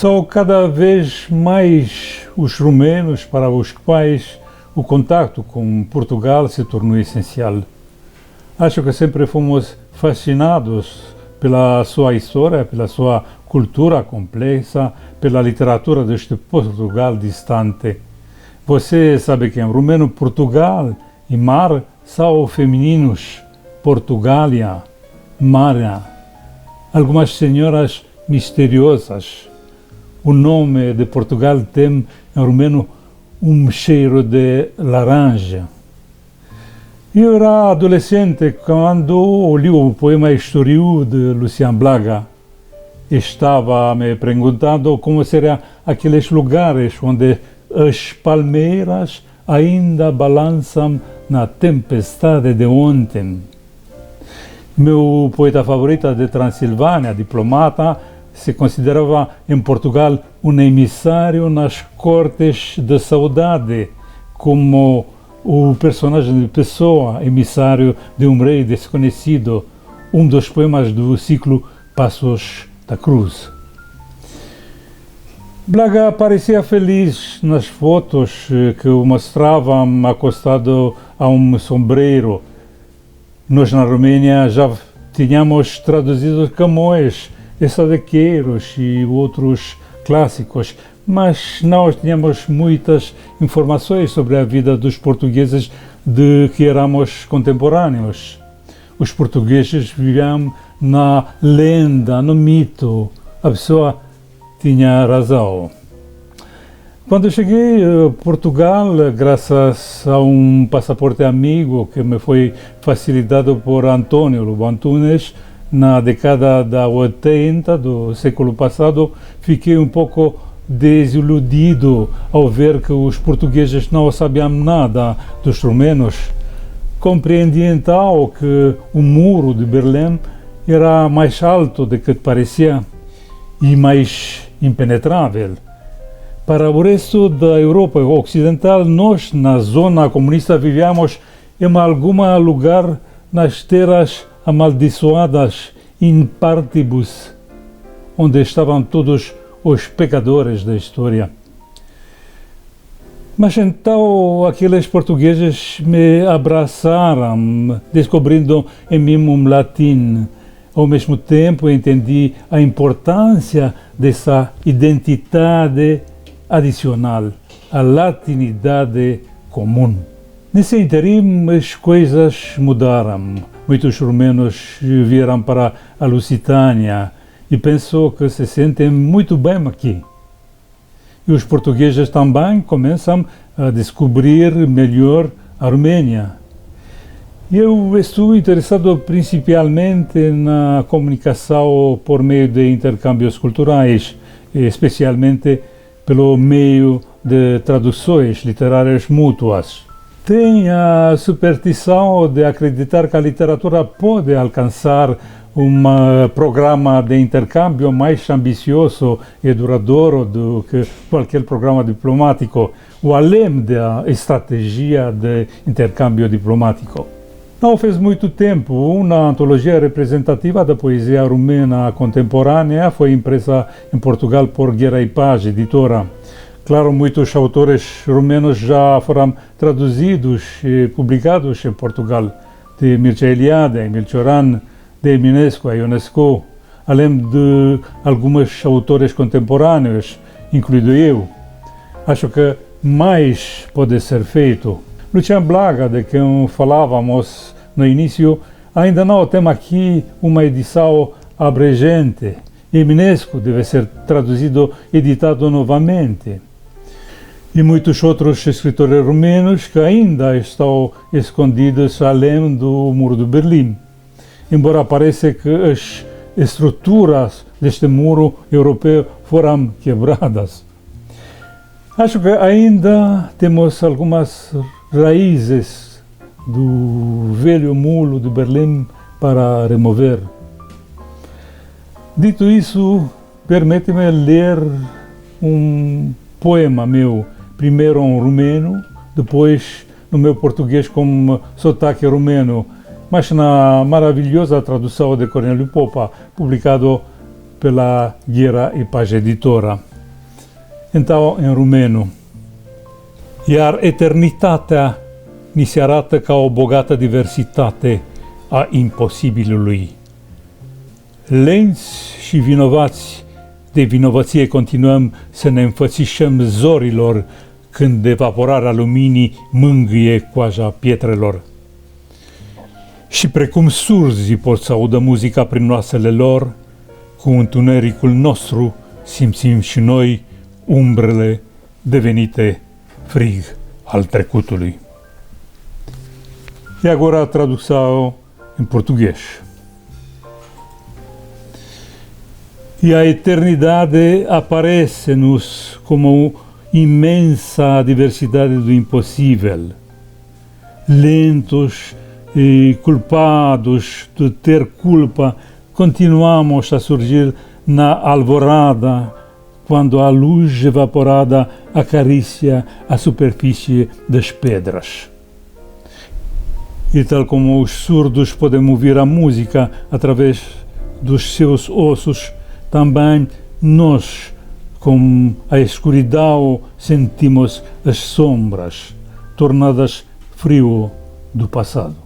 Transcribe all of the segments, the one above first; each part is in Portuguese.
São cada vez mais os romenos para os quais o contato com Portugal se tornou essencial. Acho que sempre fomos fascinados pela sua história, pela sua cultura complexa, pela literatura deste Portugal distante. Você sabe que em romeno Portugal e mar são femininos, Portugália, Mara. Algumas senhoras misteriosas. O nome de Portugal tem em romeno cheiro de laranja. Eu era adolescente quando li o poema Estoril de Lucian Blaga. Estava me perguntando como seriam aqueles lugares onde as palmeiras ainda balançam na tempestade de ontem. Meu poeta favorito de Transilvânia, diplomata, se considerava em Portugal um emissário nas cortes da saudade, como o personagem de Pessoa, emissário de um rei desconhecido, um dos poemas do ciclo Passos da Cruz. Blaga parecia feliz nas fotos que o mostravam acostado a um sombreiro. Nós na Romênia já tínhamos traduzido Camões, Essadequeiros e outros clássicos, mas não tínhamos muitas informações sobre a vida dos portugueses de que éramos contemporâneos. Os portugueses viviam na lenda, no mito. A pessoa tinha razão. Quando cheguei a Portugal, graças a um passaporte amigo que me foi facilitado por António Lobo Antunes, na década de 80 do século passado, fiquei um pouco desiludido ao ver que os portugueses não sabiam nada dos romenos. Compreendi então que o muro de Berlim era mais alto do que parecia e mais impenetrável. Para o resto da Europa Ocidental, nós, na zona comunista, vivíamos em algum lugar nas terras amaldiçoadas, in partibus, onde estavam todos os pecadores da história. Mas então aqueles portugueses me abraçaram, descobrindo em mim um latim. Ao mesmo tempo entendi a importância dessa identidade adicional, a latinidade comum. Nesse interim as coisas mudaram. Muitos romenos vieram para a Lusitânia e pensou que se sentem muito bem aqui. E os portugueses também começam a descobrir melhor a Romênia. Eu estou interessado principalmente na comunicação por meio de intercâmbios culturais, especialmente pelo meio de traduções literárias mútuas. Tenho a superstição de acreditar que a literatura pode alcançar um programa de intercâmbio mais ambicioso e duradouro do que qualquer programa diplomático, ou além da estratégia de intercâmbio diplomático. Não faz muito tempo, uma antologia representativa da poesia romena contemporânea foi impressa em Portugal por Guerra e Paz, editora. Claro, muitos autores romenos já foram traduzidos e publicados em Portugal, de Mircea Eliade, Emil Cioran, de Eminescu a Ionesco, além de alguns autores contemporâneos, incluído eu. Acho que mais pode ser feito. Lucian Blaga, de quem falávamos no início, ainda não tem aqui uma edição abrangente. Eminescu deve ser traduzido e editado novamente. E muitos outros escritores romenos que ainda estão escondidos além do Muro de Berlim. Embora pareça que as estruturas deste muro europeu foram quebradas. Acho que ainda temos algumas raízes do velho muro de Berlim para remover. Dito isso, permite-me ler um poema meu, primeiro em romeno, depois no meu português com sotaque romeno, mas na maravilhosa tradução de Cornélio Popa, publicado pela Guerra e Paz Editora. Então, în rumenu. Iar eternitatea ni se arată ca o bogată diversitate a imposibilului. Lenți și vinovați de vinovăție continuăm să ne înfățișăm zorilor când evaporarea luminii mângâie coaja pietrelor. Și precum surzii pot să audă muzica prin oasele lor, cu întunericul nostru simțim și noi umbrele devenite frig al trecutului. E agora tradução em português. E a eternidade aparece-nos como imensa diversidade do impossível. Lentos e culpados de ter culpa, continuamos a surgir na alvorada, quando a luz evaporada acaricia a superfície das pedras. E tal como os surdos podem ouvir a música através dos seus ossos, também nós, com a escuridão, sentimos as sombras, tornadas frio do passado.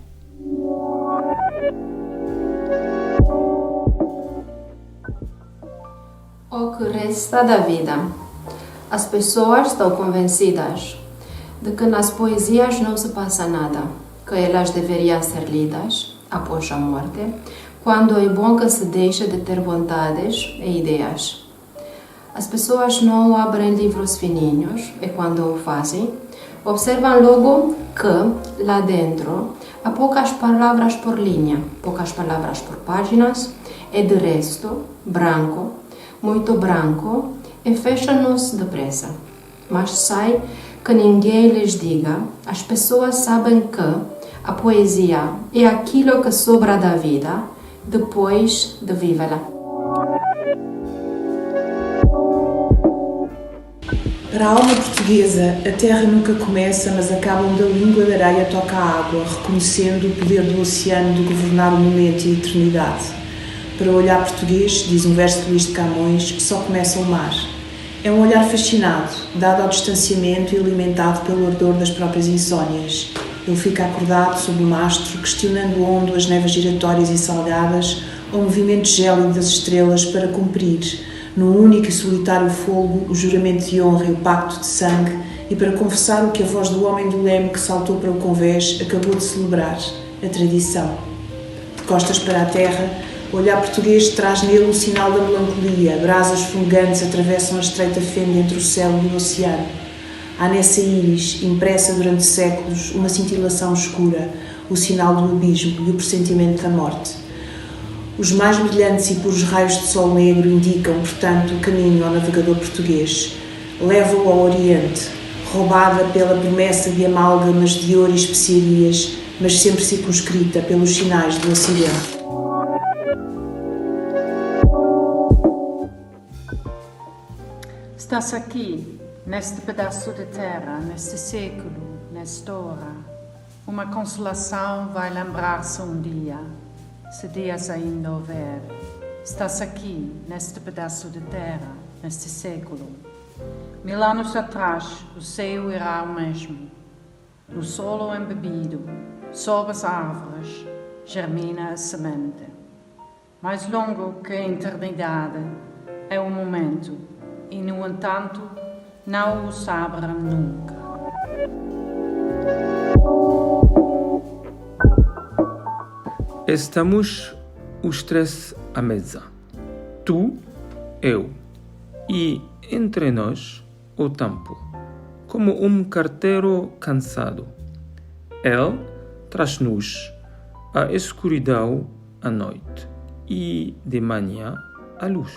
O que resta da vida? As pessoas estão convencidas de que nas poesias não se passa nada, que elas deveriam ser lidas após a morte, quando é bom que se deixe de ter vontades e ideias. As pessoas não abrem livros fininhos e quando o fazem, observam logo que lá dentro há poucas palavras por linha, poucas palavras por páginas e de resto, branco, muito branco e fecha-nos depressa. Mas sai que ninguém lhes diga, as pessoas sabem que a poesia é aquilo que sobra da vida depois de vivê-la. Para a alma portuguesa, a terra nunca começa, mas acaba onde a língua da areia toca a água, reconhecendo o poder do oceano de governar o momento e a eternidade. Para o olhar português, diz um verso de Luís de Camões, só começa o mar. É um olhar fascinado, dado ao distanciamento e alimentado pelo ardor das próprias insónias. Ele fica acordado sob o mastro, questionando onde as névoas giratórias e salgadas, ou o movimento gélido das estrelas para cumprir, num único e solitário fogo, o juramento de honra e o pacto de sangue, e para confessar o que a voz do homem do leme que saltou para o convés acabou de celebrar, a tradição. De costas para a terra, o olhar português traz nele o sinal da melancolia, brasas fumegantes atravessam a estreita fenda entre o céu e o oceano. Há nessa íris, impressa durante séculos, uma cintilação escura, o sinal do abismo e o pressentimento da morte. Os mais brilhantes e puros raios de sol negro indicam, portanto, o caminho ao navegador português. Leva-o ao Oriente, roubada pela promessa de amálgamas de ouro e especiarias, mas sempre circunscrita pelos sinais do Ocidente. Estás aqui, neste pedaço de terra, neste século, nesta hora. Uma consolação vai lembrar-se um dia, se dias ainda houver. Estás aqui, neste pedaço de terra, neste século. 1000 anos atrás, o céu era o mesmo. No solo embebido, sob as árvores, germina a semente. Mais longo que a eternidade é o momento, e, no entanto, não o saberão nunca. Estamos os três à mesa. Tu, eu e, entre nós, o tempo, como um carteiro cansado. Ele traz-nos a escuridão à noite e, de manhã, a luz.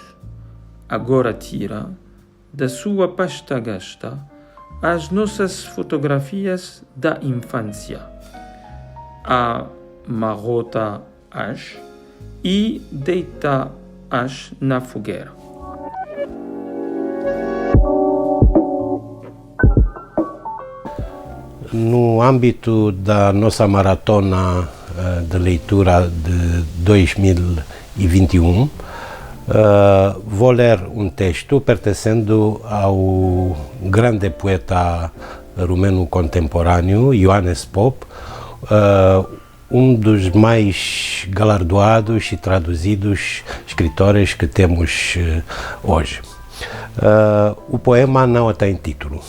Agora tira da sua pasta gasta as nossas fotografias da infância. Amarrota-as e deita-as na fogueira. No âmbito da nossa maratona de leitura de 2021, Vou ler um texto pertencendo ao grande poeta romeno contemporâneo, Ioannis Pop, um dos mais galardoados e traduzidos escritores que temos hoje. O poema não tem título.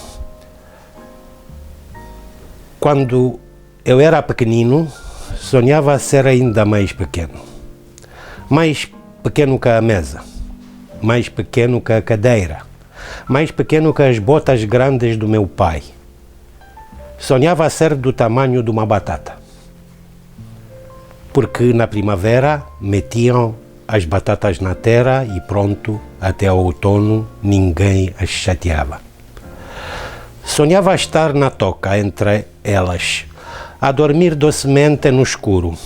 Quando eu era pequenino, sonhava ser ainda mais pequeno que a mesa, mais pequeno que a cadeira, mais pequeno que as botas grandes do meu pai. Sonhava ser do tamanho de uma batata, porque na primavera metiam as batatas na terra e pronto, até ao outono ninguém as chateava. Sonhava estar na toca entre elas, a dormir docemente no escuro,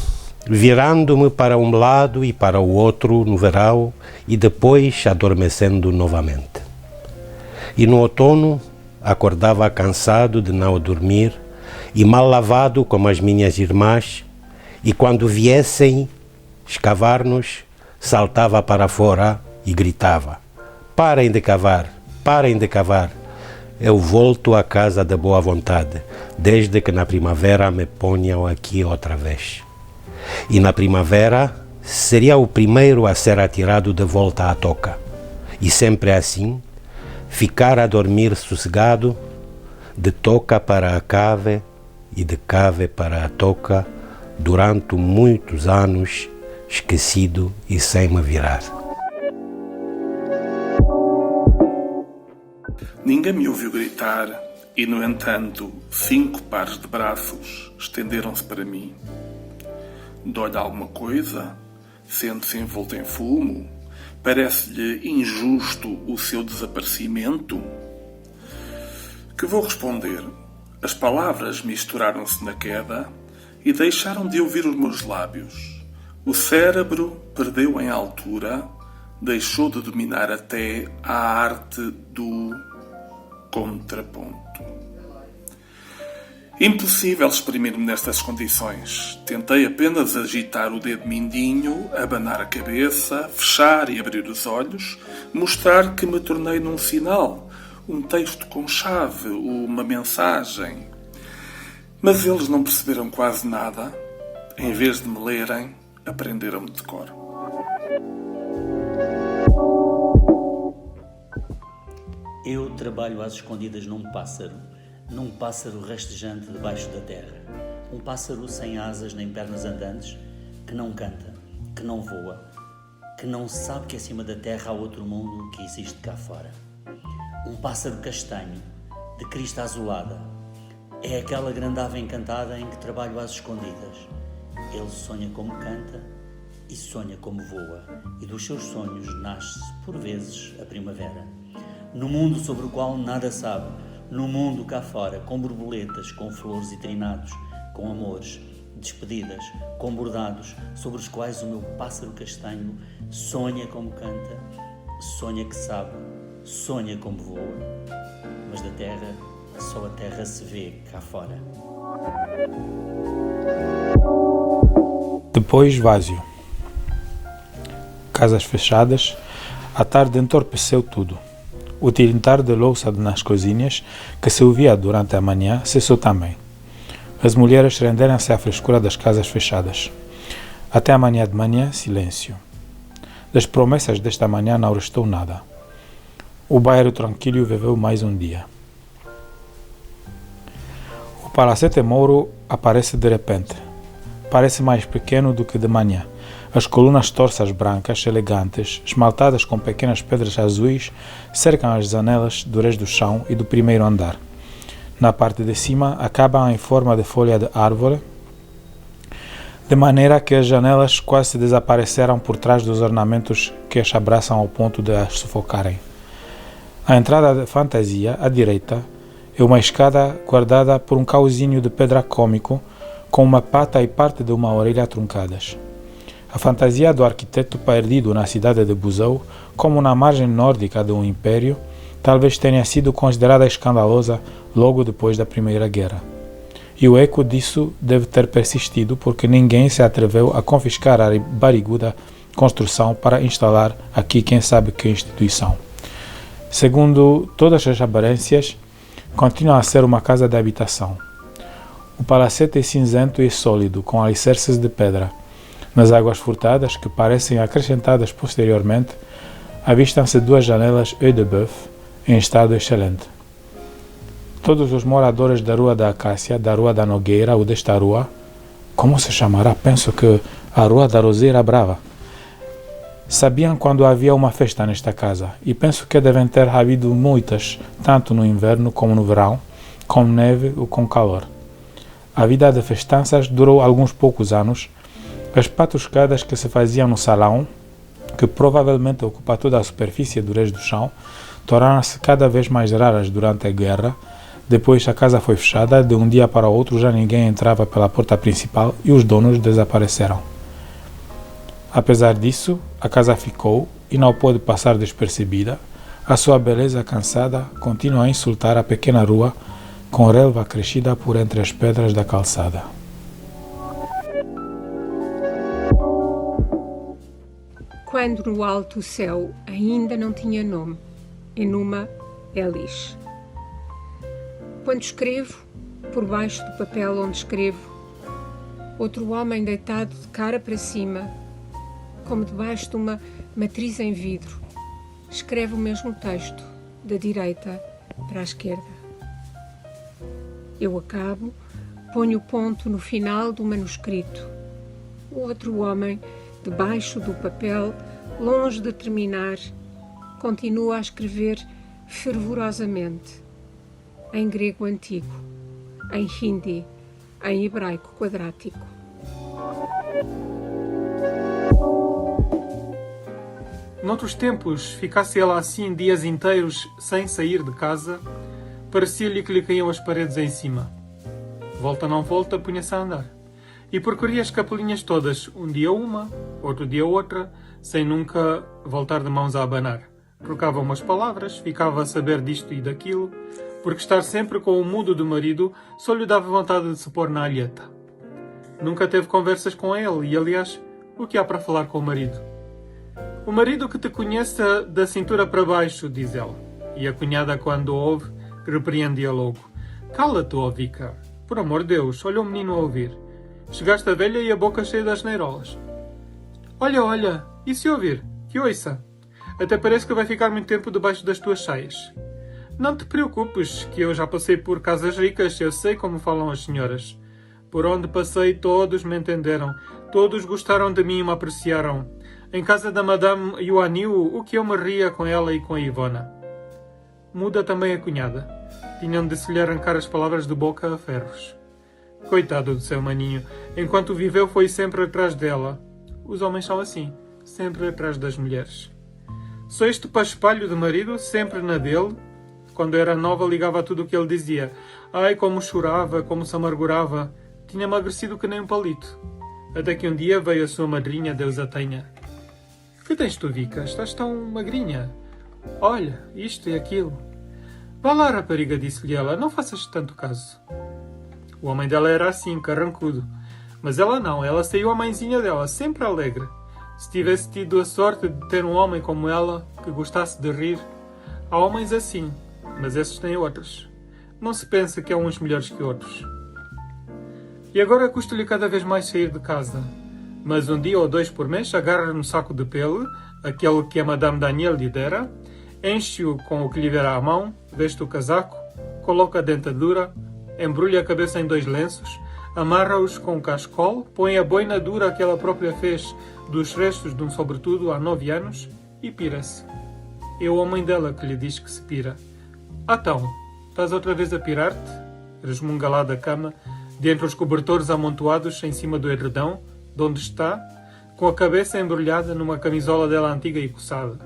virando-me para um lado e para o outro no verão e depois adormecendo novamente. E no outono acordava cansado de não dormir e mal lavado como as minhas irmãs, e quando viessem escavar-nos, saltava para fora e gritava: parem de cavar, parem de cavar. Eu volto à casa da boa vontade, desde que na primavera me ponham aqui outra vez. E na primavera seria o primeiro a ser atirado de volta à toca. E sempre assim, ficar a dormir sossegado, de toca para a cave e de cave para a toca, durante muitos anos, esquecido e sem me virar. Ninguém me ouviu gritar e, no entanto, 5 pares de braços estenderam-se para mim. Dói-lhe alguma coisa? Sente-se envolto em fumo? Parece-lhe injusto o seu desaparecimento? Que vou responder? As palavras misturaram-se na queda e deixaram de ouvir os meus lábios. O cérebro perdeu em altura, deixou de dominar até a arte do contraponto. Impossível exprimir-me nestas condições. Tentei apenas agitar o dedo mindinho, abanar a cabeça, fechar e abrir os olhos, mostrar que me tornei num sinal, um texto com chave, uma mensagem. Mas eles não perceberam quase nada. Em vez de me lerem, aprenderam-me de cor. Eu trabalho às escondidas num pássaro rastejante debaixo da terra. Um pássaro sem asas nem pernas andantes, que não canta, que não voa, que não sabe que acima da terra há outro mundo que existe cá fora. Um pássaro castanho, de crista azulada. É aquela grande ave encantada em que trabalho às escondidas. Ele sonha como canta e sonha como voa, e dos seus sonhos nasce, por vezes, a primavera. No mundo sobre o qual nada sabe, no mundo cá fora, com borboletas, com flores e trinados, com amores, despedidas, com bordados, sobre os quais o meu pássaro castanho sonha como canta, sonha que sabe, sonha como voa, mas da terra, só a terra se vê cá fora. Depois vazio. Casas fechadas, a tarde entorpeceu tudo. O tilintar de louça nas cozinhas, que se ouvia durante a manhã, cessou também. As mulheres renderam-se à frescura das casas fechadas. Até a manhã de manhã, silêncio. Das promessas desta manhã não restou nada. O bairro tranquilo viveu mais um dia. O Palacete Mouro aparece de repente. Parece mais pequeno do que de manhã. As colunas torças brancas, elegantes, esmaltadas com pequenas pedras azuis, cercam as janelas duras do chão e do primeiro andar. Na parte de cima, acabam em forma de folha de árvore, de maneira que as janelas quase desapareceram por trás dos ornamentos que as abraçam ao ponto de as sufocarem. A entrada de fantasia, à direita, é uma escada guardada por um cauzinho de pedra cômico, com uma pata e parte de uma orelha truncadas. A fantasia do arquiteto perdido na cidade de Buzău, como na margem nórdica de um império, talvez tenha sido considerada escandalosa logo depois da Primeira Guerra. E o eco disso deve ter persistido porque ninguém se atreveu a confiscar a barriguda construção para instalar aqui quem sabe que instituição. Segundo todas as aparências, continua a ser uma casa de habitação. O palacete é cinzento e sólido, com alicerces de pedra. Nas águas furtadas, que parecem acrescentadas posteriormente, avistam-se 2 janelas œil de bœuf em estado excelente. Todos os moradores da Rua da Acácia, da Rua da Nogueira ou desta rua, como se chamará? Penso que a Rua da Roseira Brava, sabiam quando havia uma festa nesta casa, e penso que devem ter havido muitas, tanto no inverno como no verão, com neve ou com calor. A vida de festanças durou alguns poucos anos. As patuscadas que se faziam no salão, que provavelmente ocupa toda a superfície do resto do chão, tornaram-se cada vez mais raras durante a guerra. Depois a casa foi fechada, de um dia para o outro já ninguém entrava pela porta principal e os donos desapareceram. Apesar disso, a casa ficou e não pôde passar despercebida. A sua beleza cansada continua a insultar a pequena rua com relva crescida por entre as pedras da calçada. Quando no alto céu ainda não tinha nome, Enuma Elish. Quando escrevo, por baixo do papel onde escrevo, outro homem deitado de cara para cima, como debaixo de uma matriz em vidro, escreve o mesmo texto, da direita para a esquerda. Eu acabo, ponho o ponto no final do manuscrito. O outro homem, debaixo do papel, longe de terminar, continua a escrever fervorosamente, em grego antigo, em hindi, em hebraico quadrático. Noutros tempos, ficasse ela assim dias inteiros sem sair de casa, parecia-lhe que lhe caíam as paredes em cima. Volta não volta, punha-se a andar. E percorria as capelinhas todas, um dia uma, outro dia outra, sem nunca voltar de mãos a abanar. Trocava umas palavras, ficava a saber disto e daquilo, porque estar sempre com o mudo do marido só lhe dava vontade de se pôr na alheta. Nunca teve conversas com ele e, aliás, o que há para falar com o marido? O marido que te conheça da cintura para baixo, diz ela. E a cunhada, quando ouve, repreendia logo. Cala-te, ó Vicar. Por amor de Deus, olha o menino a ouvir. Chegaste a velha e a boca cheia das neirolas. Olha, olha, e se ouvir? Que ouça. Até parece que vai ficar muito tempo debaixo das tuas saias. Não te preocupes, que eu já passei por casas ricas, eu sei como falam as senhoras. Por onde passei, todos me entenderam, todos gostaram de mim e me apreciaram. Em casa da Madame Ioanil, o que eu me ria com ela e com a Ivona. Muda também a cunhada. Tinham de se lhe arrancar as palavras de boca a ferros. Coitado do seu maninho, enquanto viveu foi sempre atrás dela. Os homens são assim, sempre atrás das mulheres. Só este paspalho de marido, sempre na dele. Quando era nova ligava a tudo o que ele dizia. Ai, como chorava, como se amargurava. Tinha emagrecido que nem um palito. Até que um dia veio a sua madrinha, Deus a tenha. Que tens tu, Vica? Estás tão magrinha. Olha, isto e aquilo. Vá lá, rapariga, disse-lhe ela, não faças tanto caso. O homem dela era assim, carrancudo. Mas ela não, ela saiu a mãezinha dela, sempre alegre. Se tivesse tido a sorte de ter um homem como ela, que gostasse de rir. Há homens assim, mas esses têm outros. Não se pensa que há uns melhores que outros. E agora custa-lhe cada vez mais sair de casa. Mas um dia ou dois por mês agarra no saco de pele, aquele que a Madame Daniel lhe dera, enche-o com o que lhe vier à mão, veste o casaco, coloca a dentadura, embrulha a cabeça em 2 lenços, amarra-os com um cascol, põe a boina dura que ela própria fez dos restos de um sobretudo há 9 anos e pira-se. É o homem dela que lhe diz que se pira. Então, estás outra vez a pirar-te? Resmunga lá da cama, de entre os cobertores amontoados em cima do edredão, de onde está, com a cabeça embrulhada numa camisola dela antiga e coçada,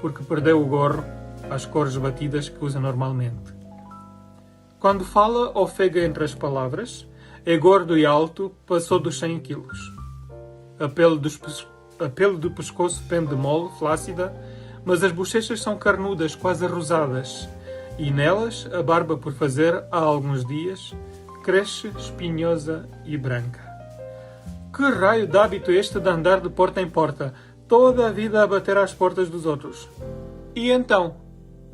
porque perdeu o gorro às cores batidas que usa normalmente. Quando fala, ofega entre as palavras, é gordo e alto, passou dos 100 quilos. A pele do pescoço pende mole, flácida, mas as bochechas são carnudas, quase rosadas, e nelas, a barba por fazer há alguns dias, cresce espinhosa e branca. Que raio de hábito é este de andar de porta em porta? toda a vida a bater às portas dos outros. E então?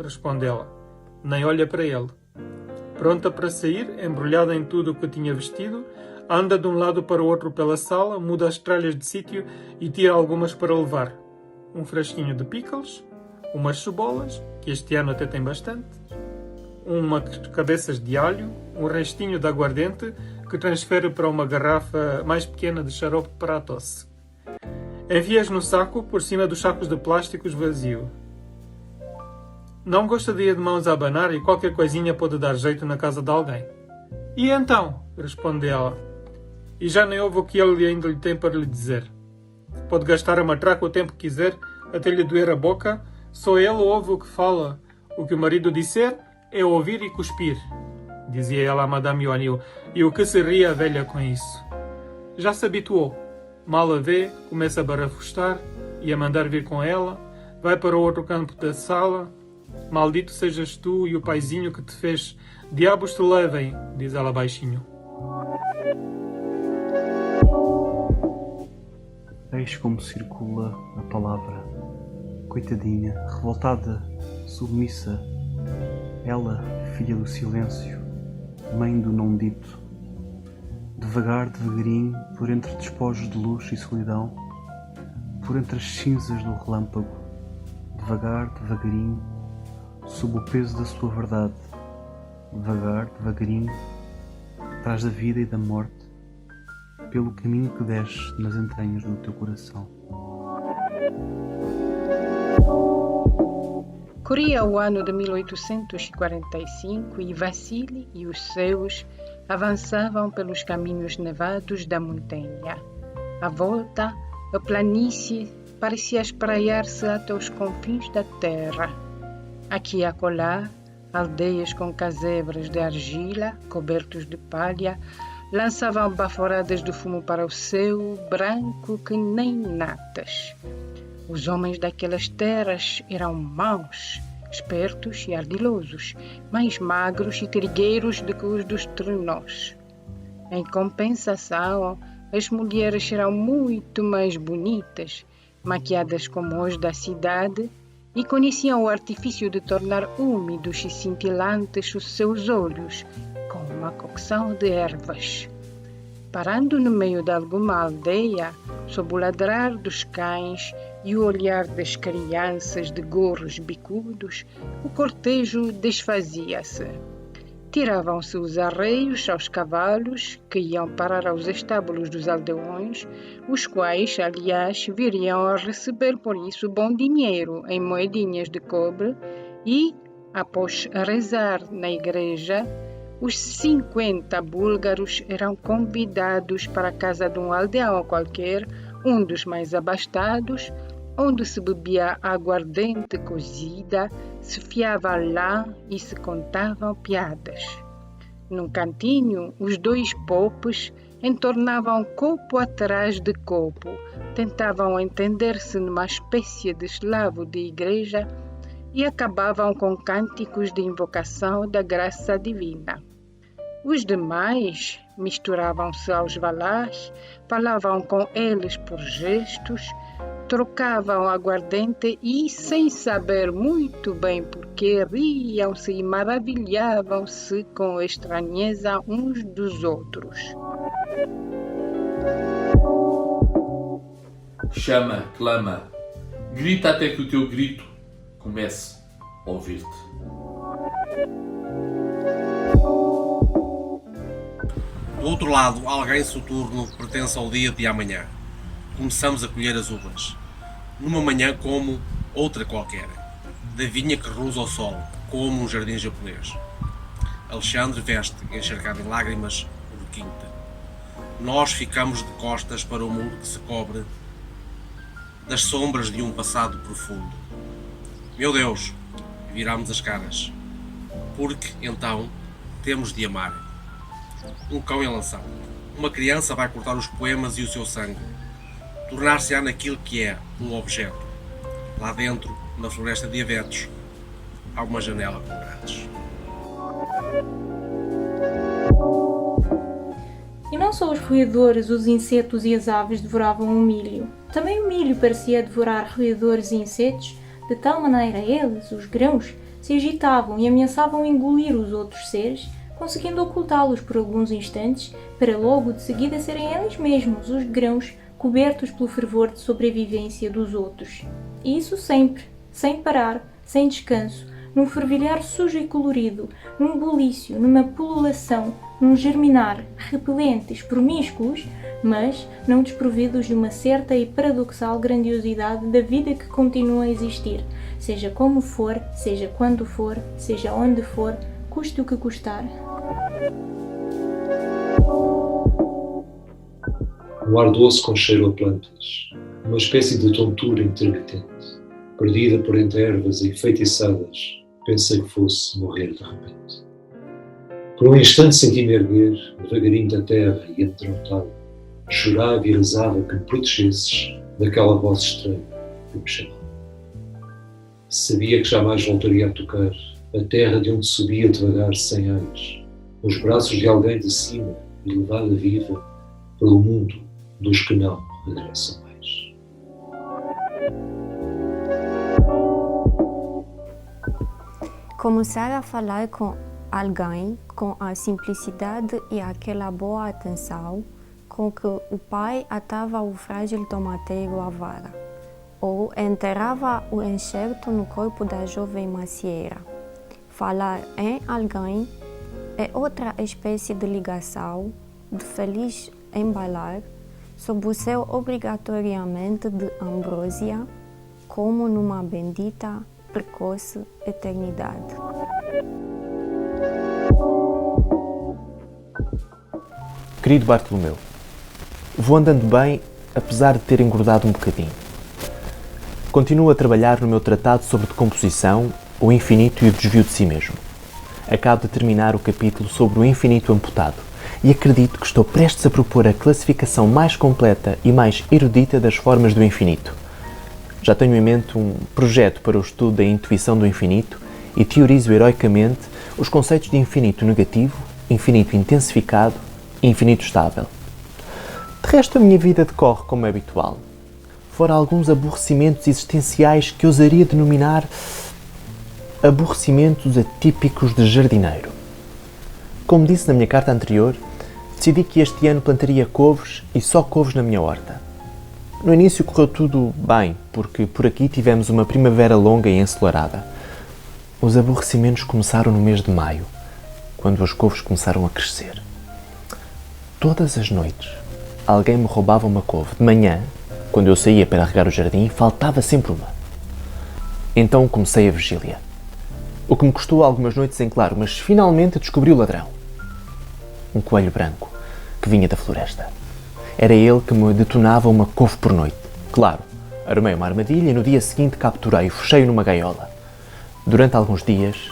Responde ela. Nem olha para ele. Pronta para sair, embrulhada em tudo o que tinha vestido, anda de um lado para o outro pela sala, muda as tralhas de sítio e tira algumas para levar. Um frasquinho de pickles, umas cebolas, que este ano até tem bastante, umas cabeças de alho, um restinho de aguardente que transfere para uma garrafa mais pequena de xarope para a tosse. Envia-as no saco por cima dos sacos de plásticos vazio. Não gosta de ir de mãos a abanar e qualquer coisinha pode dar jeito na casa de alguém. E então? Responde ela. E já nem ouve o que ele ainda lhe tem para lhe dizer. Pode gastar a matraca o tempo que quiser, até lhe doer a boca, só ele ouve o que fala. O que o marido disser é ouvir e cuspir, dizia ela a Madame Yoanil, e o que se ria a velha com isso. Já se habituou. Mal a vê, começa a barafustar e a mandar vir com ela, vai para o outro canto da sala. Maldito sejas tu e o paizinho que te fez. Diabos te levem, diz ela baixinho. Eis como circula a palavra. Coitadinha, revoltada, submissa. Ela, filha do silêncio, mãe do não dito. Devagar, devagarinho, por entre despojos de luz e solidão, por entre as cinzas do relâmpago, devagar, devagarinho, sob o peso da sua verdade, devagar, devagarinho, atrás da vida e da morte, pelo caminho que desce nas entranhas do teu coração. Corria o ano de 1845 e Vassili e os seus avançavam pelos caminhos nevados da montanha. À volta, a planície parecia espraiar-se até os confins da terra. Aqui e acolá, aldeias com casebres de argila, cobertos de palha, lançavam baforadas de fumo para o céu, branco que nem natas. Os homens daquelas terras eram maus, espertos e ardilosos, mais magros e trigueiros do que os dos trenós. Em compensação, as mulheres eram muito mais bonitas, maquiadas como as da cidade, e conheciam o artifício de tornar úmidos e cintilantes os seus olhos com uma cocção de ervas. Parando no meio de alguma aldeia, sob o ladrar dos cães e o olhar das crianças de gorros bicudos, o cortejo desfazia-se. Tiravam-se os arreios aos cavalos, que iam parar aos estábulos dos aldeões, os quais, aliás, viriam a receber por isso bom dinheiro em moedinhas de cobre e, após rezar na igreja, os 50 búlgaros eram convidados para a casa de um aldeão qualquer, um dos mais abastados, onde se bebia aguardente cozida, se fiava lã e se contavam piadas. Num cantinho, os dois popes entornavam copo atrás de copo, tentavam entender-se numa espécie de eslavo de igreja e acabavam com cânticos de invocação da graça divina. Os demais misturavam-se aos valás, falavam com eles por gestos, trocavam aguardente e, sem saber muito bem porquê, riam-se e maravilhavam-se com a estranheza uns dos outros. Chama, clama, grita até que o teu grito comece a ouvir-te. Do outro lado, alguém soturno pertence ao dia de amanhã. Começamos a colher as uvas. Numa manhã como outra qualquer. Da vinha que rusa ao sol, como um jardim japonês. Alexandre veste, encharcado em lágrimas, o requinte. Nós ficamos de costas para o muro que se cobre das sombras de um passado profundo. Meu Deus, viramos as caras. Porque, então, temos de amar. Um cão é lançado. Uma criança vai cortar os poemas e o seu sangue. Tornar-se-á naquilo que é, um objeto. Lá dentro, na floresta de abetos, há uma janela com grades. E não só os roedores, os insetos e as aves devoravam o milho. Também o milho parecia devorar roedores e insetos, de tal maneira eles, os grãos, se agitavam e ameaçavam engolir os outros seres, conseguindo ocultá-los por alguns instantes, para logo de seguida serem eles mesmos, os grãos, cobertos pelo fervor de sobrevivência dos outros. E isso sempre, sem parar, sem descanso, num fervilhar sujo e colorido, num bulício, numa pululação, num germinar, repelentes, promíscuos, mas não desprovidos de uma certa e paradoxal grandiosidade da vida que continua a existir, seja como for, seja quando for, seja onde for, custe o que custar. Um ar doce com cheiro a plantas, uma espécie de tontura intermitente, perdida por entre ervas enfeitiçadas, pensei que fosse morrer de repente. Por um instante senti-me erguer, devagarinho da terra e amedrontado, chorava e rezava que me protegesses daquela voz estranha que me chamava. Sabia que jamais voltaria a tocar a terra de onde subia devagar sem ares, nos braços de alguém de cima e levada viva pelo mundo dos que não regressam mais. Começar a falar com alguém com a simplicidade e aquela boa atenção com que o pai atava o frágil tomateiro à vara, ou enterrava o enxerto no corpo da jovem macieira. Falar em alguém é outra espécie de ligação, de feliz embalar, sob o céu obrigatoriamente de ambrósia, como numa bendita, precoce eternidade. Querido Bartolomeu, vou andando bem, apesar de ter engordado um bocadinho. Continuo a trabalhar no meu tratado sobre decomposição, o infinito e o desvio de si mesmo. Acabo de terminar o capítulo sobre o infinito amputado e acredito que estou prestes a propor a classificação mais completa e mais erudita das formas do infinito. Já tenho em mente um projeto para o estudo da intuição do infinito e teorizo heroicamente os conceitos de infinito negativo, infinito intensificado e infinito estável. De resto, a minha vida decorre como é habitual. Fora alguns aborrecimentos existenciais que ousaria denominar aborrecimentos atípicos de jardineiro. Como disse na minha carta anterior, decidi que este ano plantaria couves e só couves na minha horta. No início correu tudo bem, porque por aqui tivemos uma primavera longa e ensolarada. Os aborrecimentos começaram no mês de maio, quando as couves começaram a crescer. Todas as noites, alguém me roubava uma couve. De manhã, quando eu saía para regar o jardim, faltava sempre uma. Então comecei a vigília. O que me custou algumas noites em claro, mas finalmente descobri o ladrão. Um coelho branco, que vinha da floresta. Era ele que me detonava uma couve por noite. Claro, armei uma armadilha e no dia seguinte capturei e fechei-o numa gaiola. Durante alguns dias,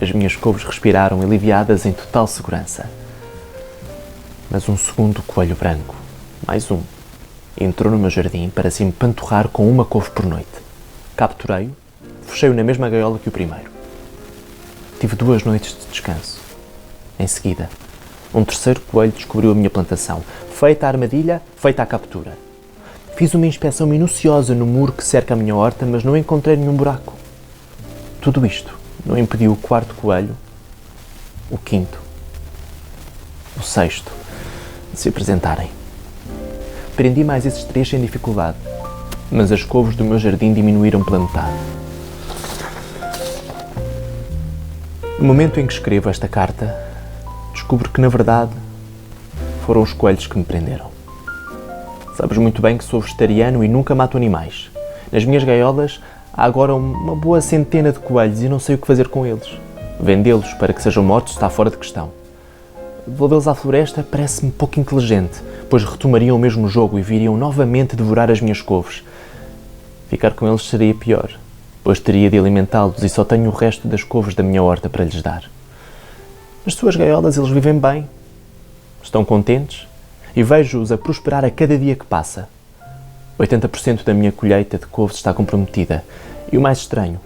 as minhas couves respiraram aliviadas em total segurança. Mas um segundo coelho branco, mais um, entrou no meu jardim para se empanturrar com uma couve por noite. Capturei-o, fechei-o na mesma gaiola que o primeiro. Tive 2 noites de descanso. Em seguida, um terceiro coelho descobriu a minha plantação. Feita a armadilha, feita a captura. Fiz uma inspeção minuciosa no muro que cerca a minha horta, mas não encontrei nenhum buraco. Tudo isto não impediu o 4º coelho, o 5º, o 6º de se apresentarem. Prendi mais esses 3 sem dificuldade, mas as couves do meu jardim diminuíram pela metade. No momento em que escrevo esta carta, descubro que, na verdade, foram os coelhos que me prenderam. Sabes muito bem que sou vegetariano e nunca mato animais. Nas minhas gaiolas há agora uma boa centena de coelhos e não sei o que fazer com eles. Vendê-los para que sejam mortos está fora de questão. Devolvê-los à floresta parece-me pouco inteligente, pois retomariam o mesmo jogo e viriam novamente devorar as minhas couves. Ficar com eles seria pior, pois teria de alimentá-los e só tenho o resto das couves da minha horta para lhes dar. Nas suas gaiolas eles vivem bem, estão contentes e vejo-os a prosperar a cada dia que passa. 80% da minha colheita de couves está comprometida e o mais estranho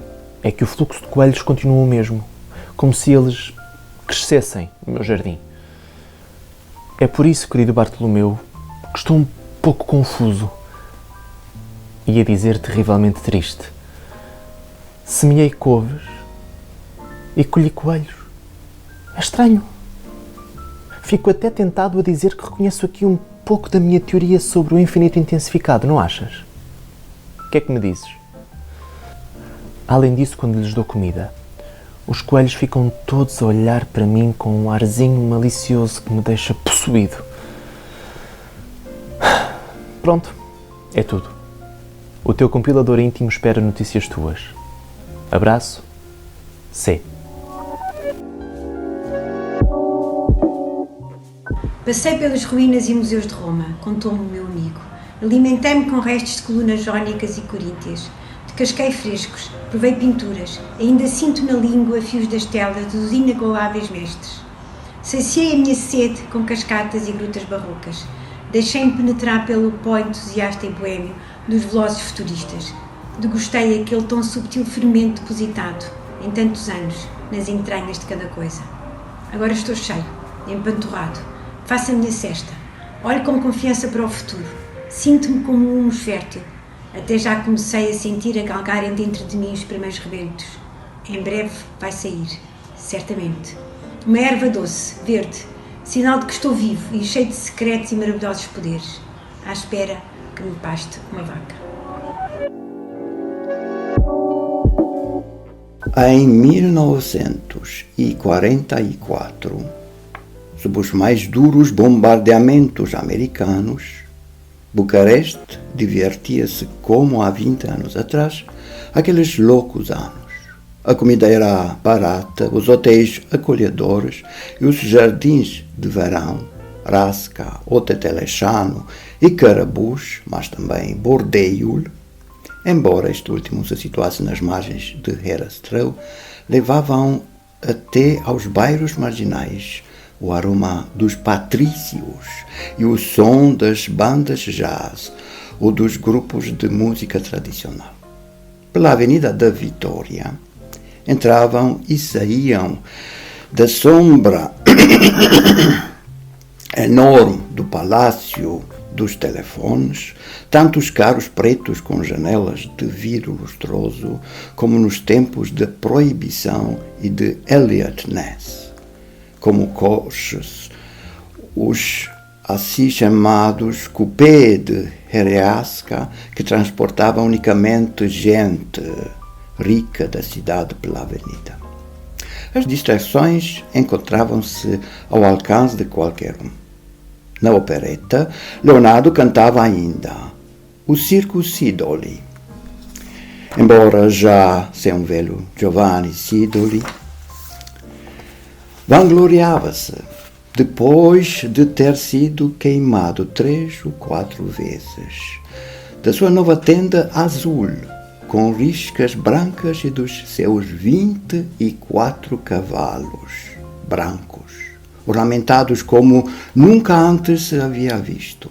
é que o fluxo de coelhos continua o mesmo, como se eles crescessem no meu jardim. É por isso, querido Bartolomeu, que estou um pouco confuso. Ia dizer terrivelmente triste. Semeei couves e colhi coelhos. É estranho. Fico até tentado a dizer que reconheço aqui um pouco da minha teoria sobre o infinito intensificado, não achas? O que é que me dizes? Além disso, quando lhes dou comida, os coelhos ficam todos a olhar para mim com um arzinho malicioso que me deixa possuído. Pronto, é tudo. O teu compilador íntimo espera notícias tuas. Abraço, C. Passei pelas ruínas e museus de Roma, contou-me o meu amigo. Alimentei-me com restos de colunas jónicas e coríntias. Descasquei frescos, provei pinturas, ainda sinto na língua fios das telas dos inagoláveis mestres. Saciei a minha sede com cascatas e grutas barrocas. Deixei-me penetrar pelo pó entusiasta e boêmio dos velozes futuristas. Degustei aquele tão subtil fermento depositado, em tantos anos, nas entranhas de cada coisa. Agora estou cheio, empanturrado. Faço a minha cesta. Olho com confiança para o futuro. Sinto-me como um humus fértil. Até já comecei a sentir a galgarem dentro de mim os primeiros rebentos. Em breve vai sair, certamente. Uma erva doce, verde, sinal de que estou vivo e cheio de secretos e maravilhosos poderes. À espera que me paste uma vaca. Em 1944, sob os mais duros bombardeamentos americanos, Bucareste divertia-se como há 20 anos atrás, aqueles loucos anos. A comida era barata, os hotéis acolhedores e os jardins de verão, Rasca, Otetelechano e Carabus, mas também Bordeiul, embora este último se situasse nas margens de Herastreu, levavam até aos bairros marginais o aroma dos patrícios e o som das bandas jazz ou dos grupos de música tradicional. Pela Avenida da Vitória, entravam e saíam da sombra enorme do Palácio dos Telefones, tantos carros pretos com janelas de vidro lustroso como nos tempos de Proibição e de Eliot Ness. Como coches, os assim chamados coupés de Heraska, que transportavam unicamente gente rica da cidade pela avenida. As distrações encontravam-se ao alcance de qualquer um. Na opereta, Leonardo cantava ainda o Circo Sidoli. Embora já sem um velho Giovanni Sidoli, vangloriava-se, depois de ter sido queimado 3 ou 4 vezes, da sua nova tenda azul, com riscas brancas e dos seus 24 cavalos brancos, ornamentados como nunca antes se havia visto.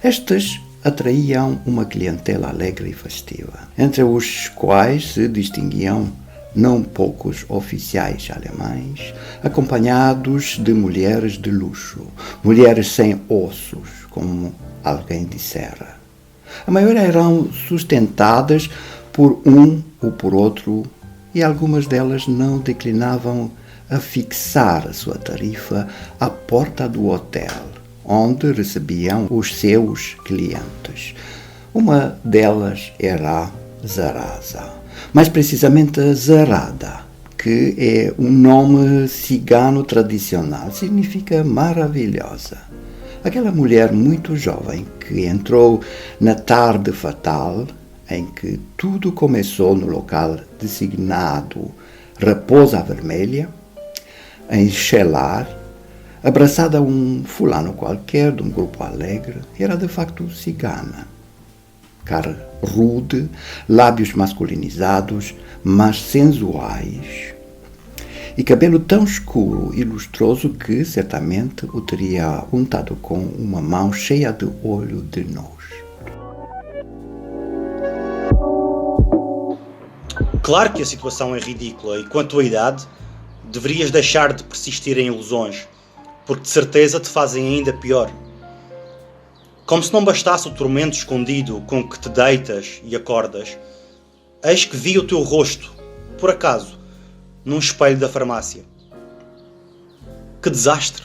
Estes atraíam uma clientela alegre e festiva, entre os quais se distinguiam não poucos oficiais alemães, acompanhados de mulheres de luxo, mulheres sem ossos, como alguém dissera. A maioria eram sustentadas por um ou por outro, e algumas delas não declinavam a fixar a sua tarifa à porta do hotel, onde recebiam os seus clientes. Uma delas era Zaraza, mais precisamente a Zarada, que é um nome cigano tradicional, significa maravilhosa. Aquela mulher muito jovem que entrou na tarde fatal, em que tudo começou no local designado Raposa Vermelha, em Chelar, abraçada a um fulano qualquer de um grupo alegre, era de facto cigana. Cara rude, lábios masculinizados, mas sensuais, e cabelo tão escuro e lustroso que certamente o teria untado com uma mão cheia de olho de nojo. Claro que a situação é ridícula e, quanto à idade, deverias deixar de persistir em ilusões. porque de certeza te fazem ainda pior. Como se não bastasse o tormento escondido com que te deitas e acordas, eis que vi o teu rosto, por acaso, num espelho da farmácia. Que desastre!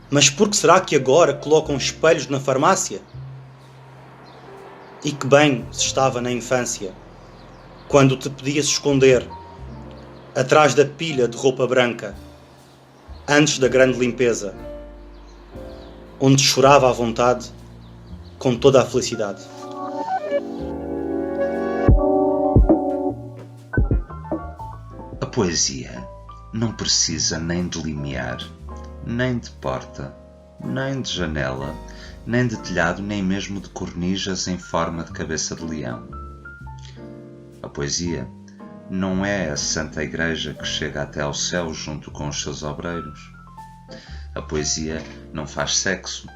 Mas por que será que agora colocam espelhos na farmácia? E que bem se estava na infância, quando te podias esconder atrás da pilha de roupa branca, antes da grande limpeza, onde chorava à vontade, com toda a felicidade. A poesia não precisa nem de limiar, nem de porta, nem de janela, nem de telhado, nem mesmo de cornijas em forma de cabeça de leão. A poesia não é a Santa Igreja que chega até ao céu junto com os seus obreiros. A poesia não faz sexo,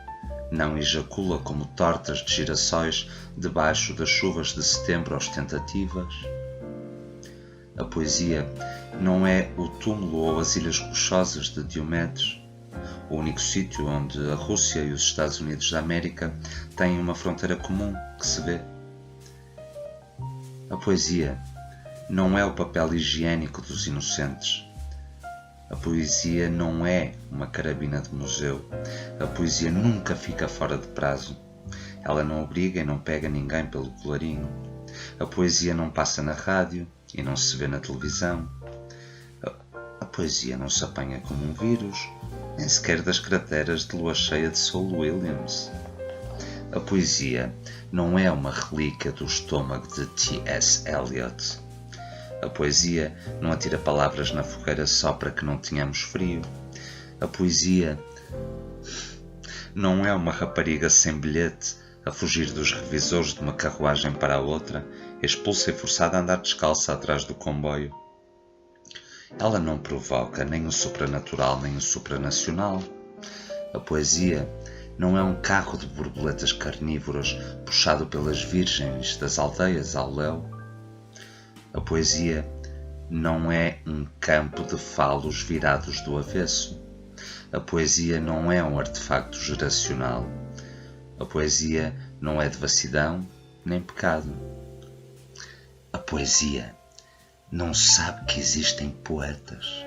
não ejacula como tortas de girassóis debaixo das chuvas de setembro ostentativas. A poesia não é o túmulo ou as Ilhas Rochosas de Diomedes, o único sítio onde a Rússia e os Estados Unidos da América têm uma fronteira comum que se vê. A poesia não é o papel higiênico dos inocentes. A poesia não é uma carabina de museu. A poesia nunca fica fora de prazo. Ela não obriga e não pega ninguém pelo colarinho. A poesia não passa na rádio e não se vê na televisão. A poesia não se apanha como um vírus, nem sequer das crateras de lua cheia de Saul Williams. A poesia não é uma relíquia do estômago de T.S. Eliot. A poesia não atira palavras na fogueira só para que não tenhamos frio. A poesia não é uma rapariga sem bilhete a fugir dos revisores de uma carruagem para a outra, expulsa e forçada a andar descalça atrás do comboio. Ela não provoca nem o supranatural nem o supranacional. A poesia não é um carro de borboletas carnívoras puxado pelas virgens das aldeias ao léu. A poesia não é um campo de falos virados do avesso. A poesia não é um artefacto geracional. A poesia não é devassidão nem pecado. A poesia não sabe que existem poetas.